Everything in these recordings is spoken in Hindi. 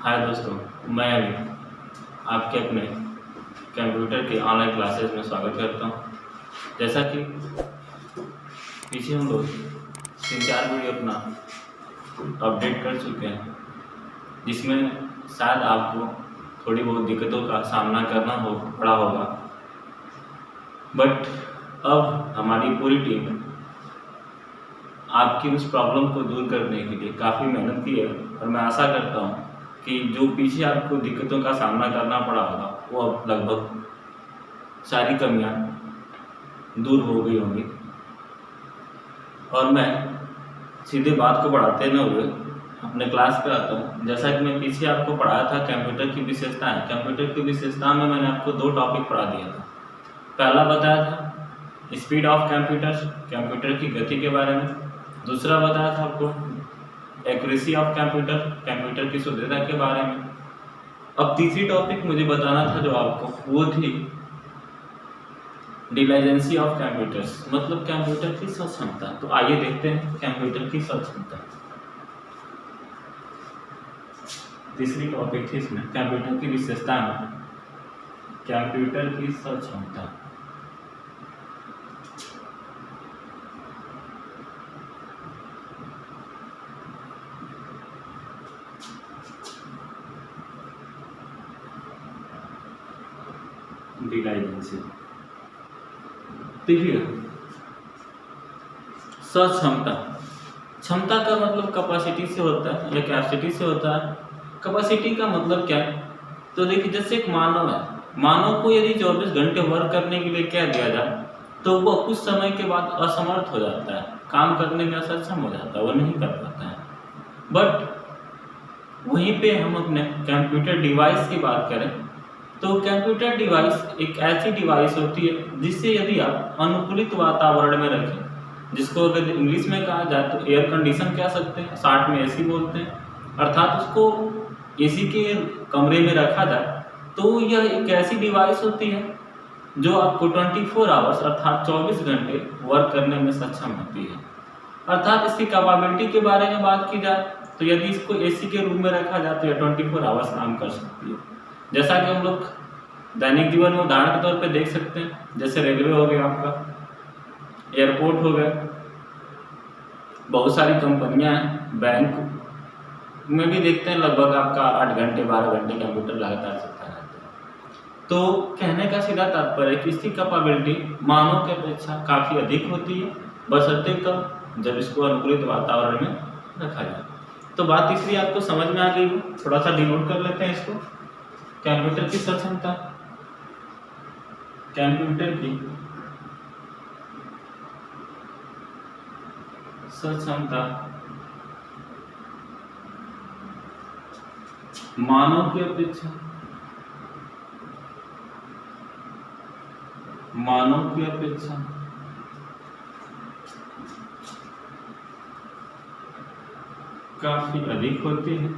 हाय दोस्तों, मैं अभी आपके अपने कंप्यूटर के ऑनलाइन क्लासेस में स्वागत करता हूं। जैसा कि पीछे हम लोग 3-4 वीडियो अपना अपडेट कर चुके हैं, जिसमें शायद आपको थोड़ी बहुत दिक्कतों का सामना करना पड़ा होगा। बट अब हमारी पूरी टीम आपकी उस प्रॉब्लम को दूर करने के लिए काफ़ी मेहनत की है और मैं आशा करता हूँ कि जो पीछे आपको दिक्कतों का सामना करना पड़ा होगा वो अब लगभग सारी कमियां दूर हो गई होंगी। और मैं सीधे बात को बढ़ाते न हुए अपने क्लास पे आता हूँ। जैसा कि मैं पीछे आपको पढ़ाया था कंप्यूटर की विशेषताएं, कंप्यूटर की विशेषताओं में मैंने आपको 2 टॉपिक पढ़ा दिया था। पहला बताया था स्पीड ऑफ कंप्यूटर, कंप्यूटर की गति के बारे में। दूसरा बताया था आपको एक्यूरेसी ऑफ कंप्यूटर, कंप्यूटर की शुद्धता के बारे में। अब तीसरी टॉपिक मुझे बताना था जो आपको, वो थी डिलाइजेंसी ऑफ कंप्यूटर्स, मतलब कंप्यूटर की सक्षमता। तो आइए देखते हैं कंप्यूटर की सक्षमता। तीसरी टॉपिक थी इसमें कंप्यूटर की विशेषता में कंप्यूटर की सक्षमता। डिलाइजेंसी, देखिए सक्षमता, क्षमता का मतलब कैपेसिटी से होता है या कैपेसिटी से होता है। कैपेसिटी का मतलब क्या है? तो देखिए जैसे एक मानव है, मानव को यदि 24 घंटे वर्क करने के लिए कह दिया जाए तो वो कुछ समय के बाद असमर्थ हो जाता है, काम करने में असक्षम हो जाता है, वो नहीं कर पाता है। बट वहीं पे हम अपने कंप्यूटर डिवाइस की बात करें तो कंप्यूटर डिवाइस एक ऐसी डिवाइस होती है जिससे यदि आप अनुकूलित वातावरण में रखें, जिसको अगर इंग्लिश में कहा जाए तो एयर कंडीशन कह सकते हैं, शॉर्ट में एसी बोलते हैं, अर्थात उसको एसी के कमरे में रखा जाए तो यह एक ऐसी डिवाइस होती है जो आपको 24 आवर्स अर्थात 24 घंटे वर्क करने में सक्षम होती है। अर्थात इसकी कैपेबिलिटी के बारे में बात की जाए तो यदि इसको एसी के रूम में रखा जाए तो यह 24 आवर्स काम कर सकती है। जैसा कि हम लोग दैनिक जीवन में उदाहरण के तौर पे देख सकते हैं, जैसे रेलवे हो गया, आपका एयरपोर्ट हो गया, बहुत सारी कंपनियां हैं, बैंक में भी देखते हैं लगभग आपका 8 घंटे 12 घंटे कंप्यूटर लगातार चलता रहता है। तो कहने का सीधा तात्पर्य है कि इसकी कैपेबिलिटी मानव की अपेक्षा काफ़ी अधिक होती है, बशर्ते कब, जब इसको अनुकूलित वातावरण में रखा जाए। तो बात तीसरी आपको समझ में आ गई हो, थोड़ा सा डिनोट कर लेते हैं इसको। कंप्यूटर की सक्षमता, कंप्यूटर की सक्षमता मानव की अपेक्षा काफी अधिक होती है,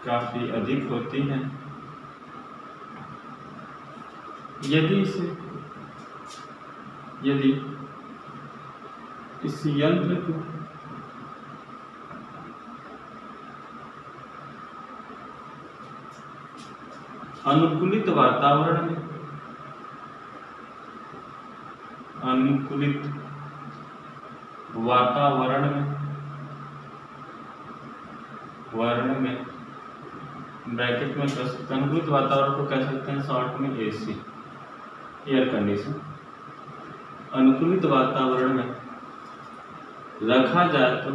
काफी अधिक होती है यदि इस यंत्र को अनुकूलित वातावरण में ब्रैकेट में कर सकते हैं, अनुकूलित वातावरण को कह सकते हैं शॉर्ट में एसी, एयर कंडीशन। अनुकूलित वातावरण में रखा जाए तो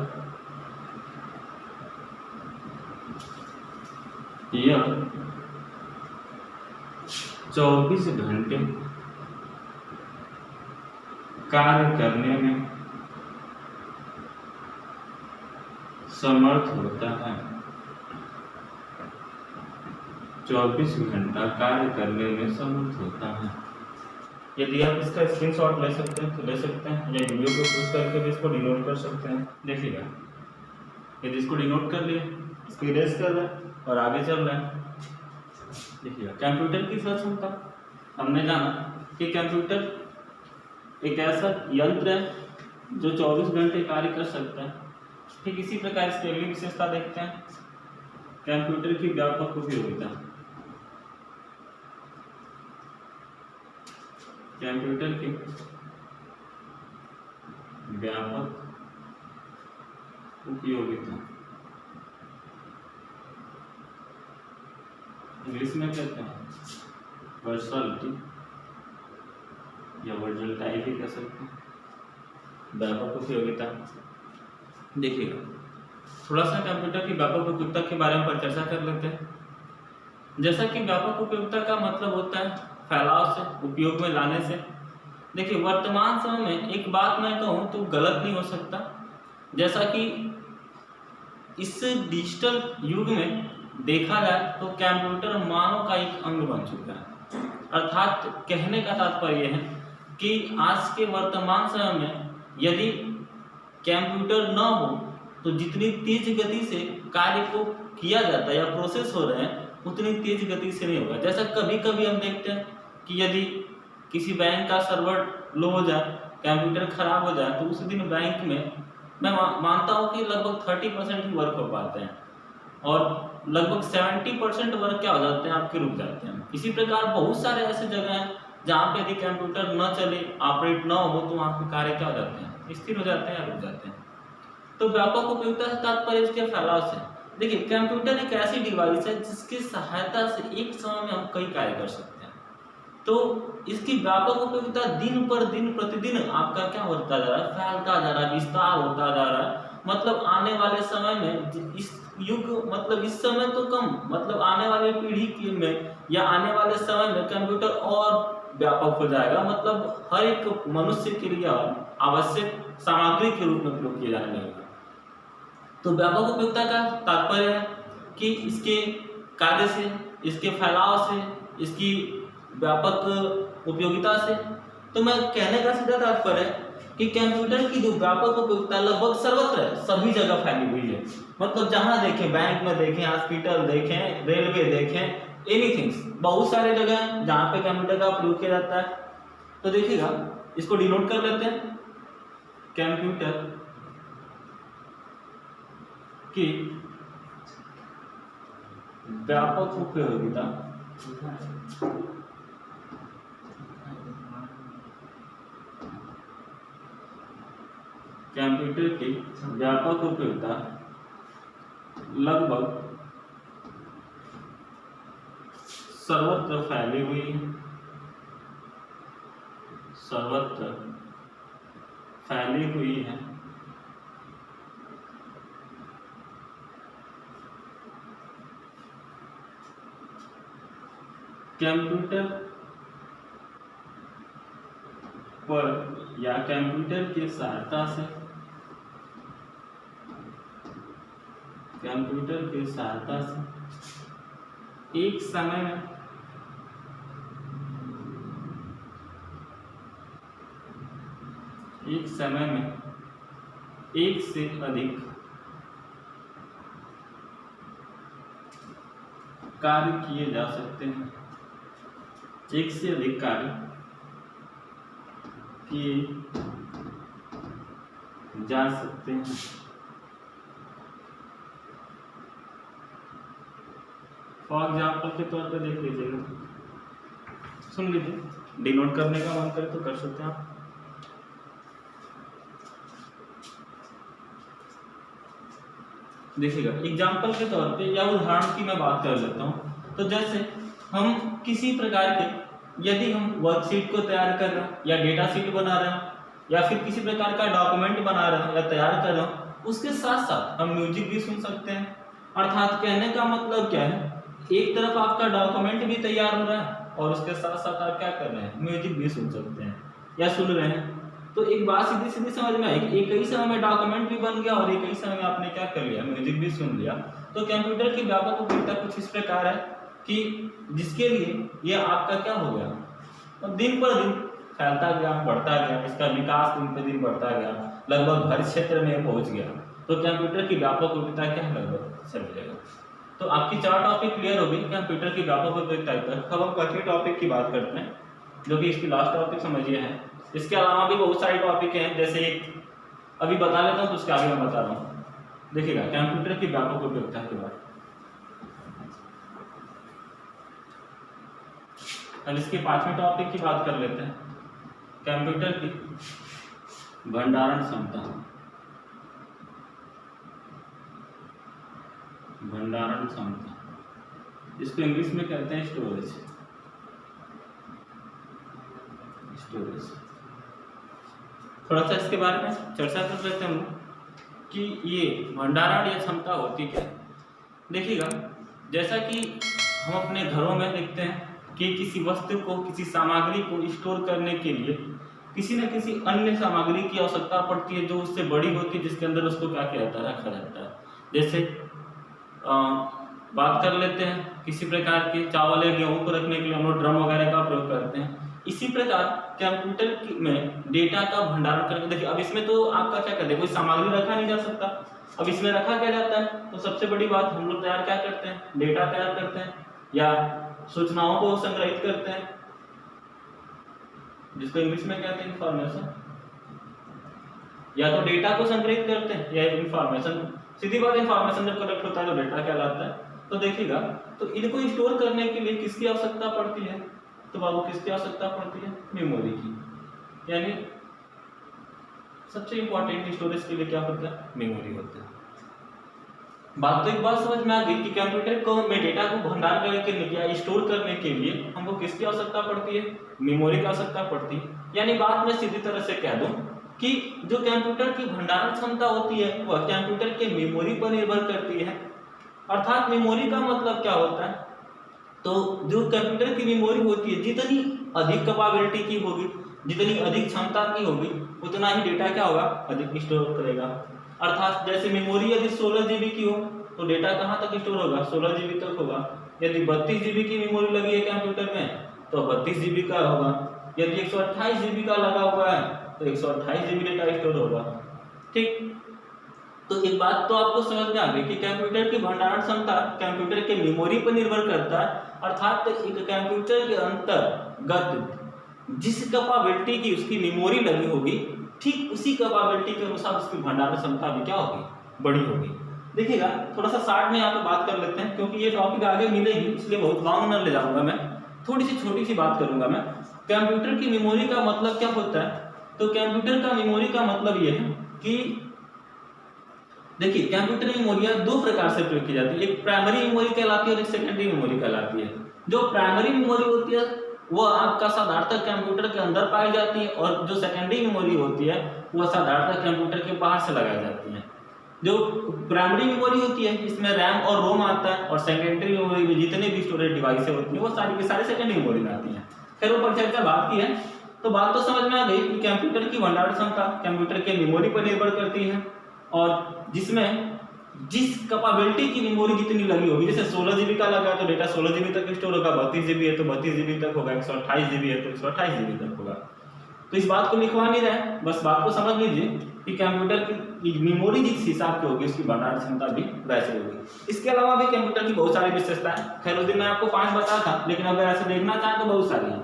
यह 24 घंटे कार्य करने में समर्थ होता है, 24 घंटा कार्य करने में समर्थ होता है। यदि आप इसका स्क्रीनशॉट ले सकते हैं तो ले सकते हैं, या वीडियो को पॉज करके भी इसको डिनोट कर सकते हैं। देखिएगा, यदि इसको डिनोट कर लिए, इसको इरेज कर रहे हैं और आगे चल रहे हैं। देखिएगा, कंप्यूटर की सक्षमता हमने जाना कि कंप्यूटर एक ऐसा यंत्र है जो 24 घंटे कार्य कर सकता है, ठीक इसी प्रकार इसकी अगली विशेषता देखते हैं, कंप्यूटर की व्यापक उपयोगिता। कंप्यूटर की व्यापक उपयोगिता इंग्लिश में कहते हैं वर्सैटिलिटी या वर्सैटाइल भी कह सकते हैं, व्यापक उपयोगिता। देखिएगा थोड़ा सा कंप्यूटर की व्यापक उपयोगिता के बारे में चर्चा कर लेते हैं। जैसा कि व्यापक उपयोगिता का मतलब होता है फैलाव से, उपयोग में लाने से। देखिए वर्तमान समय में एक बात मैं कहूँ तो गलत नहीं हो सकता, जैसा कि इस डिजिटल युग में देखा जाए तो कंप्यूटर मानव का एक अंग बन चुका है। अर्थात कहने का तात्पर्य है कि आज के वर्तमान समय में यदि कंप्यूटर न हो तो जितनी तेज गति से कार्य को किया जाता है या प्रोसेस हो रहे हैं उतनी तेज गति से नहीं होगा। जैसा कभी कभी हम देखते हैं कि यदि किसी बैंक का सर्वर लो हो जाए, कंप्यूटर खराब हो जाए, तो उस दिन बैंक में मैं मानता हूँ कि लगभग 30% ही वर्क हो पाते हैं और लगभग 70% वर्क क्या हो जाते हैं आपके रुक जाते हैं। इसी प्रकार बहुत सारे ऐसे जगह हैं जहाँ पे यदि कंप्यूटर न चले, ऑपरेट न हो, तो वहाँ के कार्य क्या हो जाते हैं, स्थिर हो जाते हैं या रुक जाते हैं। तो व्यापक उपयोगिता से तात्पर्य इसके फैलाव से। देखिए कंप्यूटर एक ऐसी डिवाइस है जिसकी सहायता से एक समय में हम कई कार्य कर सकते हैं। तो इसकी व्यापक उपयोगिता दिन पर दिन प्रतिदिन आपका क्या होता जा रहा है, फैलता जा रहा है, विस्तार होता जा रहा है। मतलब आने वाले समय में इस युग, मतलब इस समय तो कम, मतलब आने वाले पीढ़ी में या आने वाले समय में कंप्यूटर और व्यापक हो जाएगा। मतलब हर एक मनुष्य के लिए आवश्यक सामग्री के रूप में प्रयोग किया जाने लगेगा। तो व्यापक उपयोगिता का तात्पर्य है कि इसके कार्य से, इसके फैलाव से, इसकी व्यापक उपयोगिता से। तो मैं कहने का सीधा तात्पर्य है कि कंप्यूटर की जो व्यापक उपयोगिता लगभग सर्वत्र है, सभी जगह फैली हुई है। मतलब जहां देखें, बैंक में देखें, हॉस्पिटल देखें, रेलवे देखें, एनीथिंग, बहुत सारे जगह हैं जहाँ पे कंप्यूटर का प्रयोग किया जाता है। तो देखिएगा इसको डिनोट कर लेते हैं, कंप्यूटर की व्यापक उपयोगिता कंप्यूटर की व्यापक उपयोगिता लगभग सर्वत्र फैली हुई है, सर्वत्र फैली हुई है। कंप्यूटर पर या कंप्यूटर की सहायता से, कंप्यूटर की सहायता से एक समय में एक से अधिक कार्य किए जा सकते हैं, एक से अधिक कार्य किए जा सकते हैं। फॉर एग्जाम्पल के तौर पे देख लीजिएगा, सुन लीजिए, डिनोट करने का मन करे तो कर सकते हैं आप। देखिएगा एग्जाम्पल के तौर पे या उदाहरण की मैं बात कर लेता हूँ। तो जैसे हम किसी प्रकार के, यदि हम वर्कशीट को तैयार कर रहे हैं या डेटा शीट बना रहे हैं या फिर किसी प्रकार का डॉक्यूमेंट बना रहे हैं या तैयार कर रहे हैं, उसके साथ साथ हम म्यूजिक भी सुन सकते हैं। अर्थात कहने का मतलब क्या है, एक तरफ आपका डॉक्यूमेंट भी तैयार हो रहा है और उसके साथ साथ आप क्या कर रहे हैं, म्यूजिक भी सुन सकते हैं या सुन रहे हैं। तो एक बात सीधी सीधी समझ में आएगी, एक ही समय में डॉक्यूमेंट भी बन गया और एक ही समय में आपने क्या कर लिया, म्यूजिक भी सुन लिया। तो कंप्यूटर की व्यापक उपयोगिता कुछ इस प्रकार है कि जिसके लिए ये आपका क्या हो गया, तो दिन पर दिन फैलता गया, बढ़ता गया, इसका विकास दिन पर दिन बढ़ता गया, लगभग हर क्षेत्र में पहुंच गया। तो कंप्यूटर की व्यापक उपयोगिता क्या है, लगभग सभी जगह। तो आपकी 4 टॉपिक क्लियर हो गई कंप्यूटर की व्यापक उपयोगिता तक। अब हम पांचवें टॉपिक की बात करते हैं, जो कि इसकी लास्ट टॉपिक समझिए है। इसके अलावा भी बहुत सारे टॉपिक हैं, जैसे एक अभी बता लेता हूँ तो उसके आगे मैं बता रहा हूँ। देखिएगा कंप्यूटर की व्यापक उपयोगिता के बाद। अब इसके 5वें टॉपिक की बात कर लेते हैं, कंप्यूटर की भंडारण क्षमता। भंडारण क्षमता, इसको इंग्लिश में कहते हैं स्टोरेज। स्टोरेज थोड़ा सा इसके बारे में चर्चा कर लेते हैं कि ये भंडारण या क्षमता होती क्या है। देखिएगा जैसा कि हम अपने घरों में देखते हैं कि किसी वस्तु को, किसी सामग्री को स्टोर करने के लिए किसी न किसी अन्य सामग्री की आवश्यकता पड़ती है जो उससे बड़ी होती है, जिसके अंदर उसको क्या किया जाता है, रखा जाता है। जैसे बात कर लेते हैं किसी प्रकार के चावल या गेहूं को रखने के लिए हम लोग ड्रम वगैरह का प्रयोग करते हैं। इसी प्रकार कंप्यूटर में डेटा का भंडारण करके, देखिए अब इसमें तो आपका क्या कहते हैं, कोई सामग्री रखा नहीं जा सकता। अब इसमें रखा क्या जाता है, तो सबसे बड़ी बात हम लोग तैयार क्या करते हैं, डेटा तैयार करते हैं या सूचनाओं को संग्रहित करते हैं, जिसको इंग्लिश में कहते हैं इंफॉर्मेशन। या तो डेटा को संग्रहित करते हैं या इंफॉर्मेशन। सीधी बात, इंफॉर्मेशन जब कलेक्ट होता है तो डेटा कहलाता है। तो देखिएगा तो इनको स्टोर करने के लिए किसकी आवश्यकता पड़ती है, तो बाबू किसकी आवश्यकता पड़ती है, मेमोरी की। यानी सबसे इंपॉर्टेंट स्टोरेज के लिए क्या होता है, मेमोरी होता है। बात तो एक बात समझ में आ गई कि कंप्यूटर को में डेटा को भंडार करके या स्टोर करने के लिए हमको किसकी आवश्यकता पड़ती है, मेमोरी की आवश्यकता पड़ती है। यानी बात मैं सीधी तरह से कह दूं कि जो कंप्यूटर की भंडारण क्षमता होती है वह कंप्यूटर के मेमोरी पर निर्भर करती है। अर्थात मेमोरी का मतलब क्या होता है, तो जो कंप्यूटर की मेमोरी होती है जितनी अधिक कैपेबिलिटी की होगी, जितनी अधिक क्षमता की होगी, उतना ही डेटा क्या होगा, अधिक स्टोर करेगा। अर्थात जैसे मेमोरी यदि 16 GB की हो तो डेटा कहाँ तक स्टोर होगा, 16 GB तक होगा। यदि 32 GB की मेमोरी लगी है कंप्यूटर में तो 32 GB का होगा। यदि 128 GB का लगा हुआ है तो 128 GB डेटा स्टोर होगा। ठीक, तो एक बात तो आपको समझ में आ गई कि कंप्यूटर की भंडारण क्षमता कंप्यूटर के मेमोरी पर निर्भर करता है। अर्थात एक कंप्यूटर के अंतर्गत जिस कैपेबिलिटी की उसकी मेमोरी लगी होगी, ठीक उसी कैपेबिलिटी के अनुसार उसकी भंडारण क्षमता भी क्या होगी, बड़ी होगी। देखिएगा थोड़ा सा शार्ट में यहाँ पे बात कर लेते हैं, क्योंकि ये टॉपिक आगे मिलेगी इसलिए बहुत लॉन्ग न ले जाऊंगा मैं, थोड़ी सी छोटी सी बात करूंगा मैं। कंप्यूटर की मेमोरी का मतलब क्या होता है, तो कंप्यूटर का मेमोरी का मतलब ये है कि देखिए कंप्यूटर मेमोरियां दो प्रकार से प्रयोग की जाती है, एक प्राइमरी मेमोरी कहलाती है और एक सेकेंडरी मेमोरी कहलाती है। जो प्राइमरी मेमोरी होती है वो आपका साधारणतः कंप्यूटर के अंदर पाई जाती है, और जो सेकेंडरी मेमोरी होती है वो साधारणतः कंप्यूटर के बाहर से लगाई जाती है। जो प्राइमरी मेमोरी होती है इसमें रैम और रोम आता है, और सेकेंडरी मेमोरी में जितने भी स्टोरेज डिवाइस होती है वो सारी की सारी सेकेंडरी मेमोरी में आती है। खैर ऊपर चर्चा बात की है तो बात तो समझ में आ गई कि कंप्यूटर की भंडारण क्षमता कंप्यूटर के मेमोरी पर निर्भर करती है, और जिसमें जिस कैपेबिलिटी की मेमोरी जितनी लगी होगी, जैसे 16 GB का लगा तो डेटा 16 GB तक स्टोर होगा, 32 GB है तो 32 GB तक होगा, 128 GB है तो 128 GB तक होगा। तो इस बात को लिखवा नहीं रहे, बस बात को समझ लीजिए कि कंप्यूटर की मेमोरी जिस हिसाब की होगी उसकी भंडारण क्षमता भी वैसे होगी। इसके अलावा भी कंप्यूटर की बहुत सारी विशेषताएं, खैर उस दिन मैं आपको 5 बताया था, लेकिन अगर ऐसे देखना चाहें तो बहुत सारी हैं।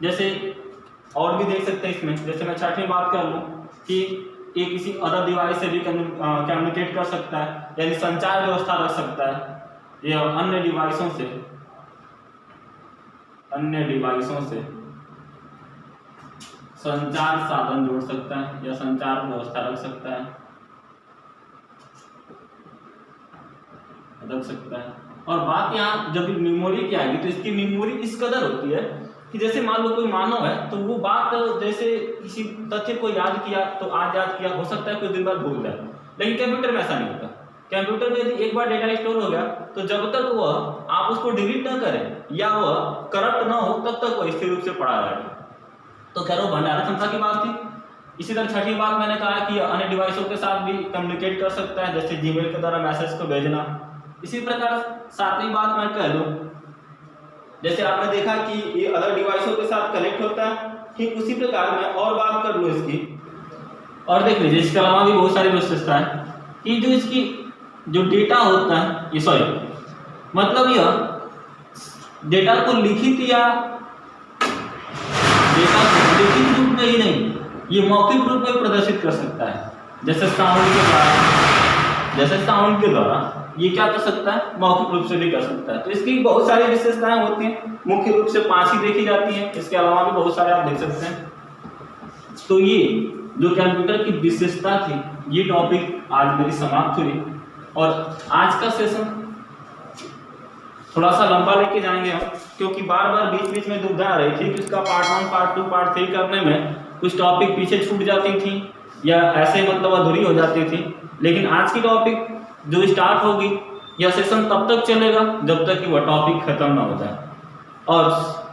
जैसे और भी देख सकते हैं इसमें, जैसे मैं 6वीं बात कर लूँ कि ये किसी अदर डिवाइस से भी कम्युनिकेट कर सकता है, यानी संचार व्यवस्था रख सकता है, या अन्य डिवाइसों से संचार साधन जोड़ सकता है या संचार व्यवस्था रख सकता है। और बात यहाँ जब मेमोरी की आएगी तो इसकी मेमोरी इस कदर होती है कि जैसे मान लो कोई मानव है तो वो बात जैसे किसी तथ्य को याद किया तो आज याद किया, हो सकता है कुछ दिन बाद भूल जाए, लेकिन कंप्यूटर में ऐसा नहीं होता। कंप्यूटर में यदि एक बार डेटा स्टोर हो गया तो जब तक वह आप उसको डिलीट न करें या वह करप्ट ना हो तब तक वह स्थिर रूप से पड़ा रहेगा। तो खैर वो भंडारण क्षमता की बात थी। इसी तरह 6वीं बात मैंने कहा कि अन्य डिवाइसों के साथ भी कम्युनिकेट कर सकता है, जैसे जीमेल के द्वारा मैसेज को भेजना। इसी प्रकार 7वीं बात मैं कह दूं, जैसे आपने देखा कि ये अदर डिवाइसों के साथ कनेक्ट होता है, ठीक उसी प्रकार मैं और बात कर लूँ इसकी, और देख लीजिए इसके अलावा भी बहुत सारी विशेषता है कि जो इसकी जो डेटा होता है, ये सॉरी मतलब यह डेटा को लिखित या डेटा को लिखित रूप में ही नहीं, ये मौखिक रूप में प्रदर्शित कर सकता है, जैसे साउंड के द्वारा, जैसे साउंड के द्वारा ये क्या कर सकता है, मौखिक रूप से भी कर सकता है। तो इसकी बहुत सारी विशेषताएं होती हैं, मुख्य रूप से 5 ही देखी जाती हैं, इसके अलावा भी बहुत सारे आप देख सकते हैं। तो ये जो कंप्यूटर की विशेषता थी, ये टॉपिक आज मेरी समाप्त हुई। और आज का सेशन थोड़ा सा लंबा लेके जाएंगे हम, क्योंकि बार बार बीच बीच में दुविधा आ रही थी कि उसका पार्ट 1, पार्ट 2, पार्ट 3 करने में कुछ टॉपिक पीछे छूट जाती थी या ऐसे मतलब अधूरी हो जाती थी। लेकिन आज की टॉपिक जो स्टार्ट होगी, यह सेशन तब तक चलेगा जब तक कि वह टॉपिक खत्म ना हो जाए। और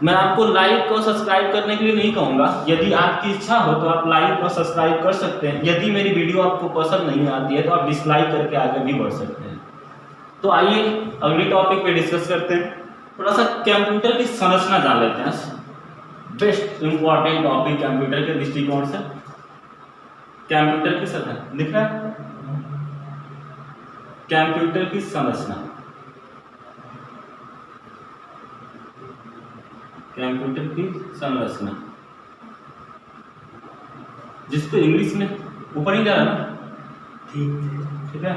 मैं आपको लाइक और सब्सक्राइब करने के लिए नहीं कहूँगा, यदि आपकी इच्छा हो तो आप लाइक और सब्सक्राइब कर सकते हैं। यदि मेरी वीडियो आपको पसंद नहीं आती है तो आप डिसलाइक करके आगे भी बढ़ सकते हैं। तो आइए अगले टॉपिक पे डिस्कस करते हैं। थोड़ा सा कंप्यूटर की संरचना जान लेते हैं। बेस्ट इंपॉर्टेंट टॉपिक कंप्यूटर के दृष्टिकोण से, कंप्यूटर की संरचना दिख रहा है, कंप्यूटर की संरचना, कंप्यूटर की संरचना, जिसको इंग्लिश में ऊपर ही जा रहा है ना, ठीक है।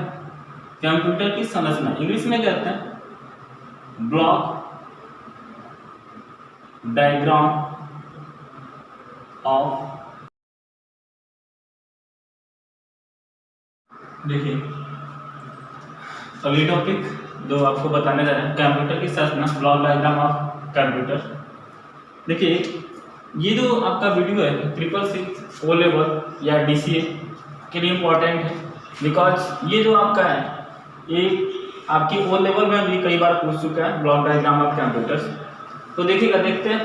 कंप्यूटर की संरचना इंग्लिश में कहते हैं ब्लॉक डायग्राम ऑफ। देखिए अगली टॉपिक जो आपको बताने जा रहे हैं, कंप्यूटर की संरचना, ब्लॉक डायग्राम ऑफ कंप्यूटर। देखिए ये जो आपका वीडियो है CCC O लेवल या DCA के लिए इम्पोर्टेंट है, बिकॉज ये जो आपका है ये आपकी O लेवल में भी कई बार पूछ चुका है, ब्लॉक डायग्राम ऑफ कंप्यूटर्स। तो देखिएगा, देखते हैं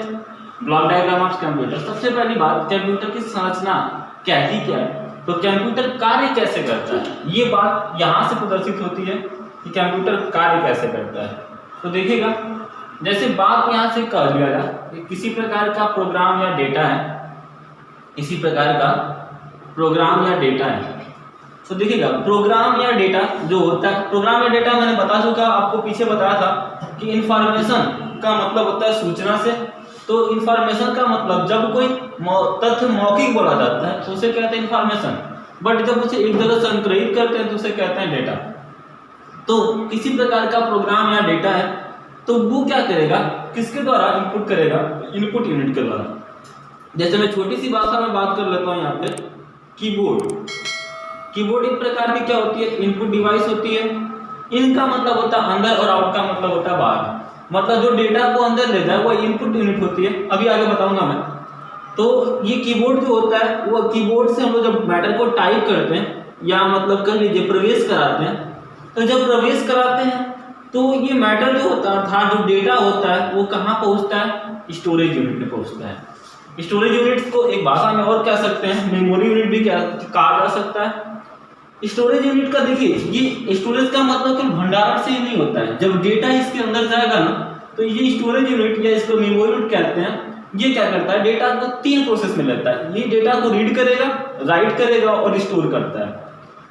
ब्लॉक डायग्राम ऑफ कंप्यूटर। सबसे पहली बात, कंप्यूटर की संरचना कहती क्या है, तो कंप्यूटर कार्य कैसे करता है, ये बात यहाँ से प्रदर्शित होती है कि कंप्यूटर कार्य कैसे करता है। तो देखिएगा, जैसे बात यहाँ से कह लिया जाए कि किसी प्रकार का प्रोग्राम या डेटा है, इसी प्रकार का प्रोग्राम या डेटा है। तो देखिएगा प्रोग्राम या डेटा जो होता है, प्रोग्राम या डेटा मैंने बता चुका, आपको पीछे बताया था कि इंफॉर्मेशन का मतलब होता है सूचना से। तो इंफॉर्मेशन का मतलब जब कोई तथ्य मौखिक बोला जाता है तो उसे कहते हैं इंफॉर्मेशन, बट जब उसे एक जगह संग्रहित करते हैं तो उसे कहते हैं डेटा। तो किसी प्रकार का प्रोग्राम या डेटा है तो वो क्या करेगा, किसके द्वारा इनपुट करेगा, इनपुट यूनिट के द्वारा। जैसे मैं छोटी सी भाषा में बात कर लेता हूँ यहाँ पे, कीबोर्ड। कीबोर्ड एक प्रकार की क्या होती है, इनपुट डिवाइस होती है। इनका मतलब होता है अंदर और आउट का मतलब होता है बाहर। मतलब जो डेटा को अंदर ले जाए वो इनपुट यूनिट होती है, अभी आगे बताऊंगा मैं। तो ये कीबोर्ड जो होता है, वो कीबोर्ड से हम लोग जब मैटर को टाइप करते हैं या मतलब कह लीजिए प्रवेश कराते हैं, तो जब प्रवेश कराते हैं तो ये मैटर जो होता है अर्थात जो डेटा होता है वो कहाँ पहुँचता है, स्टोरेज यूनिट में पहुँचता है। स्टोरेज यूनिट को एक भाषा में और कह सकते हैं मेमोरी यूनिट भी कहा जा सकता है। स्टोरेज यूनिट का देखिए, ये स्टोरेज का मतलब कि भंडारण से ही नहीं होता है। जब डेटा इसके अंदर जाएगा ना तो ये स्टोरेज यूनिट या इसको मेमोरी यूनिट कहते हैं, ये क्या करता है, डेटा को 3 प्रोसेस में लेता है। ये डेटा को रीड करेगा, राइट करेगा और स्टोर करता है।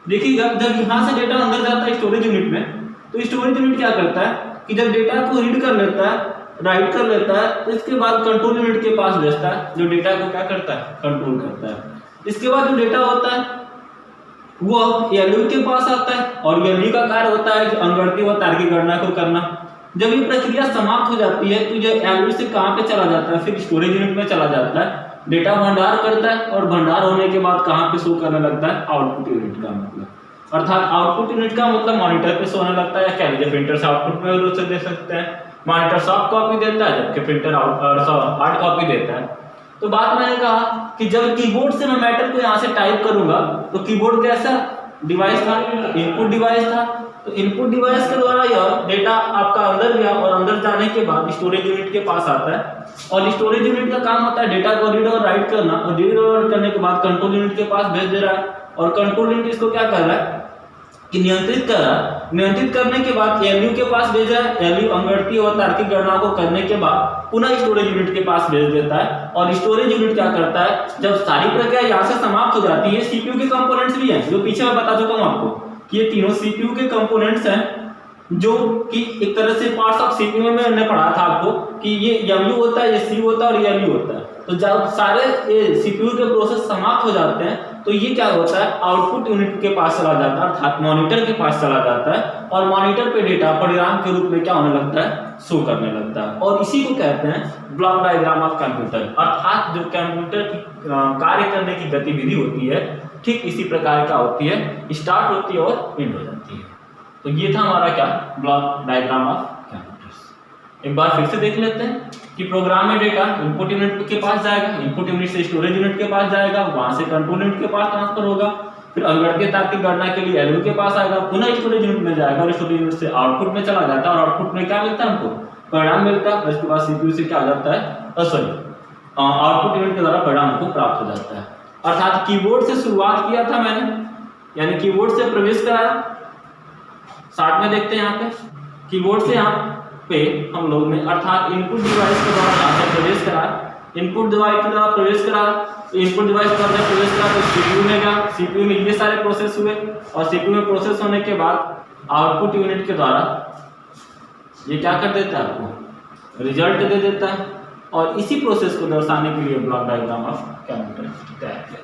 देखिएगा जब यहाँ से डेटा अंदर जाता है स्टोरेज यूनिट में, तो स्टोरेज यूनिट क्या करता है कि जब डेटा को रीड कर लेता है, राइट कर लेता है, तो इसके बाद कंट्रोल यूनिट के पास भेजता है, जो डेटा को क्या करता है, कंट्रोल करता है। इसके बाद जो डेटा होता है वो ALU के पास आता है, और ALU का कार्य होता है अंगगणितीय व तार्किक गणना को करना। जब ये प्रक्रिया समाप्त हो जाती है तो ये ALU से कहाँ पे चला जाता है, फिर स्टोरेज यूनिट में चला जाता है, डेटा भंडार करता है, और भंडार होने के बाद कहाँ पे शो करने लगता है, आउटपुट यूनिट का मतलब। अर्थात आउटपुट यूनिट का मतलब मॉनिटर पे शो होने लगता है। क्या लीजिए प्रिंटर से आउटपुट में रूप से दे सकते हैं, मॉनिटर सॉफ्ट कॉपी देता है जबकि प्रिंटर हार्ड कॉपी देता है। तो बात मैंने कहा कि जब कीबोर्ड से मैं मैटर को यहाँ से टाइप करूंगा तो कीबोर्ड कैसा डिवाइस था, इनपुट डिवाइस था। तो इनपुट डिवाइस के द्वारा यह डेटा आपका अंदर गया, और अंदर जाने के बाद स्टोरेज यूनिट के पास आता है, और स्टोरेज यूनिट का काम होता है डेटा को रीड और राइट करना, और रीड और राइट करने के बाद कंट्रोल यूनिट के पास भेज दे रहा है, और कंट्रोल यूनिट इसको क्या कर रहा है कि नियंत्रित कर रहा है। नियंत्रित करने के बाद ALU के पास भेज रहा है, ALU अंगगणितीय और तार्किक गणना को करने के बाद पुनः स्टोरेज यूनिट के पास भेज देता है, और स्टोरेज यूनिट क्या करता है, जब सारी प्रक्रिया यहाँ से समाप्त हो जाती है। CPU के कंपोनेंट्स भी हैं, जो पीछे मैं बता चुका हूँ आपको कि ये तीनों CPU के कंपोनेंट्स हैं, जो कि एक तरह से पार्ट्स ऑफ CPU में मैंने पढ़ा था आपको कि ये MU होता है, ये C होता है और ALU होता है। तो जब सारे CPU के प्रोसेस समाप्त हो जाते हैं तो ये क्या होता है, आउटपुट यूनिट के पास चला जाता है, अर्थात मॉनिटर के पास चला जाता है और मॉनिटर पे डेटा परिणाम के रूप में क्या होने लगता है, शो करने लगता है। और इसी को कहते हैं ब्लॉक डायग्राम ऑफ कंप्यूटर, अर्थात जो कंप्यूटर की कार्य करने की गतिविधि होती है ठीक इसी प्रकार क्या होती है, स्टार्ट होती है और एंड हो जाती है। तो ये था हमारा क्या, ब्लॉक डायग्राम ऑफ कंप्यूटर्स। एक बार फिर से देख लेते हैं कि प्रोग्राम में डेटा इनपुट यूनिट के पास जाएगा, इनपुट यूनिट से स्टोरेज यूनिट के पास जाएगा, वहां से कंट्रोल यूनिट के पास ट्रांसफर होगा, फिर अंगड़केता की गणना के लिए एलयू के पास आएगा, पुनः स्टोरेज यूनिट में जाएगा और स्टोरेज यूनिट से आउटपुट में चला जाता है और आउटपुट में क्या मिलता है, हमको परिणाम मिलता है। उसके बाद सीपीयू से क्या आ जाता है, सॉरी आउटपुट यूनिट के द्वारा परिणाम को प्राप्त हो जाता है। अर्थात कीबोर्ड से शुरुआत किया था मैंने, यानी कीबोर्ड से प्रवेश कराया, साथ में देखते हैं यहाँ पे कीबोर्ड से यहाँ पे हम लोग ने अर्थात इनपुट डिवाइस के द्वारा यहाँ पे प्रवेश करा, इनपुट डिवाइस के द्वारा प्रवेश करा, इनपुट डिवाइस के द्वारा प्रवेश करा तो सीपीयू में गया, सीपीयू में ये सारे प्रोसेस हुए और सीपीयू में प्रोसेस होने के बाद आउटपुट यूनिट के द्वारा ये क्या कर देता है, आपको रिजल्ट दे देता है। और इसी प्रोसेस को दर्शाने के लिए ब्लॉक डायग्राम ऑफ कंप्यूटर तैयार किया।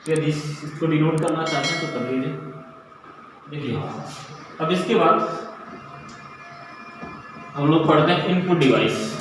यदि इसको डिनोट करना चाहते हैं तो कर लीजिए। देखिए अब इसके बाद हम लोग पढ़ते हैं इनपुट डिवाइस।